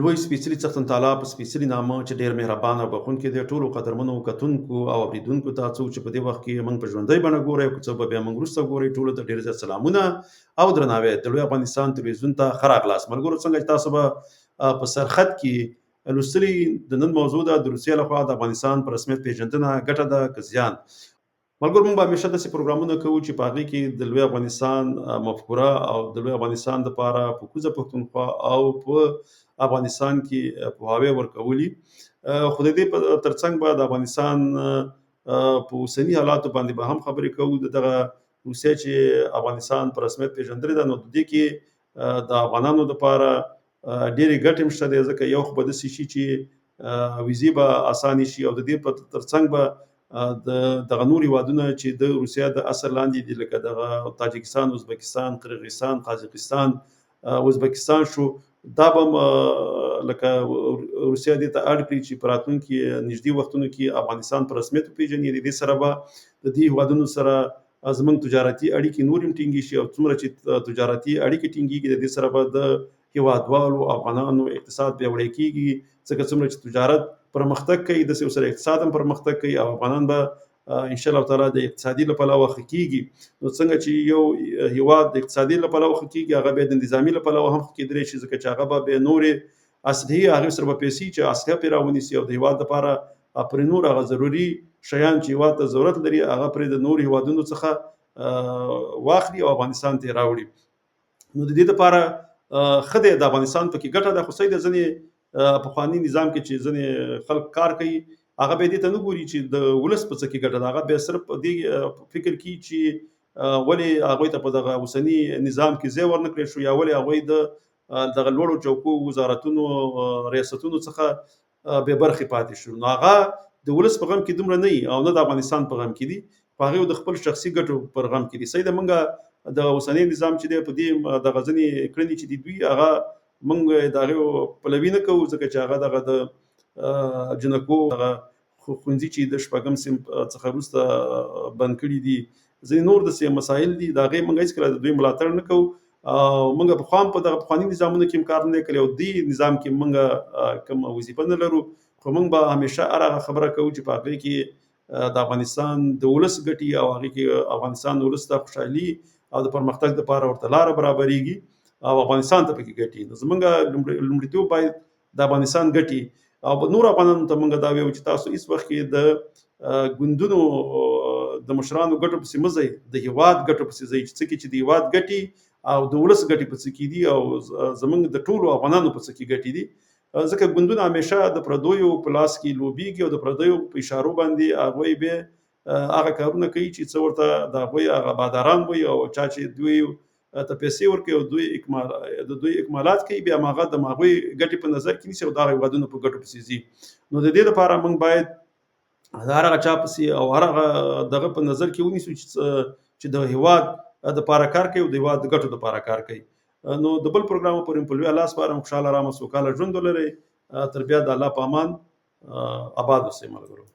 لوی سپېڅلي څښتن تعالی په سپېڅلي نامه چې ډېر مهربان او بخښونکی دی، ټولو قدرمنو کتونکو او اورېدونکو ته څوک چې په دې وخت کې موږ په ژوندۍ بڼه ګورئ او که څوک به بیا موږ وروسته ګورئ، ټولو ته ډېر زیات سلامونه او درناوی د لوی افغانستان تلویزیون ته ښه راغلاست. ملګرو څنګه چې تاسو به په سرخط کې لوستلي، د نن موضوع ده د روسیې لخوا د افغانستان په رسمیت پېژندنه ګټه ده که زیان. ملګرو موږ به همیشه داسې پروګرامونه کوو چې په هغې کې د لوی افغانستان مفکوره او د لوی افغانستان دپاره په کوزه پښتونخوا او په افغانستان کې پوهاوی ورکولي. خو د دې ترڅنګ به د افغانستان په اوسني حالاتو باندې به هم خبرې کوو. د دغه روسیه چې افغانستان په رسمیت پېژندلې ده، نو د دې کې د افغانانو دپاره ډېرې ګټې هم شته دی، ځکه یو خو به داسې شي چې ویزې به اسانې شي، او د دې په ترڅنګ به دغه نور هېوادونه چې د روسیه د اثر لاندې دي، لکه دغه تاجکستان، ازبکستان، قرغیزستان، قازقستان، ازبکستان شو، دا به لکه روسیه دې ته اړ کړي چې په راتلونکي نږدې وختونو کې افغانستان په رسمیت وپېژني. د دې سره به د دې هېوادونو سره زموږ تجارتي اړیکې نور هم ټینګې شي، او څومره چې تجارتي اړیکې ټینګېږي، د دې سره به د هېوادوالو افغانانو اقتصاد پیاوړی کېږي، ځکه څومره چې تجارت پرمختګ کوي، داسې ورسره اقتصاد هم پرمختګ کوي، او افغانان به انشاءالله تعالی د اقتصادي له پلوه ښه کېږي. نو څنګه چې یو هېواد د اقتصادي له پلوه ښه کېږي، هغه بیا د نظامي له پلوه هم ښه کېدلی شي، ځکه چې هغه به بیا نورې اصلي هغې سره به پیسې چې اصلیه پرې راونیسي، او د هېواد دپاره پرې نور هغه ضروري شیان چې هېواد ته ضرورت لري، هغه پرې د نورو هېوادونو څخه واخلي او افغانستان ته یې راوړي. نو د دې دپاره ښه دی، د افغانستان پکې ګټه ده. خو صحیح ده، ځینې پخواني نظام کې چې ځینې خلک کار کوي، هغه بیا دې ته نه ګوري چې د ولس په څه کې ګټه ده، هغه بیا صرف په دې فکر کوي چې ولې هغوی ته په دغه اوسني نظام کې ځای ورنه کړی شو، یا ولې هغوی د دغه لوړو چوکو وزارتونو ریاستونو څخه بې برخې پاتې شو. نو هغه د ولس په غم کې دومره نه وي، او نه د افغانستان په غم کې دي، په هغې د خپل شخصي ګټو پر غم کې دي. صحیح ده، موږ د اوسني نظام چې دی په دې دغه ځینې کړنې چې دي دوی هغه موږ د هغې پلوي نه کوو، ځکه چې هغه دغه د جنکو دغه ښوونځي چې د شپږم صنف څخه وروسته بند کړي دي، ځینې نور داسې مسایل دي، د هغې موږ هېڅکله د دوی ملاتړ نه کوو. موږ پخوا هم په دغه پخواني نظامونو کې هم کار نه دی کړی، او دې نظام کې موږ کوم وظیفه نه لرو، خو موږ به همیشه هر هغه خبره کوو چې په هغې کې د افغانستان د ولس ګټي، او هغې کې افغانستان د ولس ته خوشحالي او د پرمختګ دپاره ورته لاره برابرېږي، او افغانستان ته پکې ګټي. نو زموږ لومړیتوب باید د افغانستان ګټي، او نور افغانانو ته موږ دا ویو چې تاسو هېڅ وخت کې د ګوندونو د مشرانو ګټو پسې مه ځئ، د هېواد ګټو پسې ځئ، چې څه کې چې د هېواد ګټي او د ولس ګټې په څه کې دي، او زموږ د ټولو افغانانو په څه کې ګټې دي. ځکه ګوندونه همیشه د پردیو په لاس کې لوبېږي، او د پردیو په اشارو باندې هغوی بیا هغه کارونه کوي چې څه ورته د هغوی هغه باداران وایي، او چا چې دوی ته پیسې ورکوي او دوی اکمالات کوي، بیا هغه د هغوی ګټې په نظر کې نیسي او د هغه هېوادونو په ګټو پسې ځي. نو د دې لپاره موږ باید د هر هغه چا پسې او هر هغه دغه په نظر کې ونیسو چې د هېواد دپاره کار کوي او د هېواد د ګټو دپاره کار کوي. نو د بل پروګرام پورې په لوی الله سپارم. خوشحاله، ارامه، سوکاله ژوند ولرئ. تر بیا د الله په امان. آباد اوسئ ملګرو.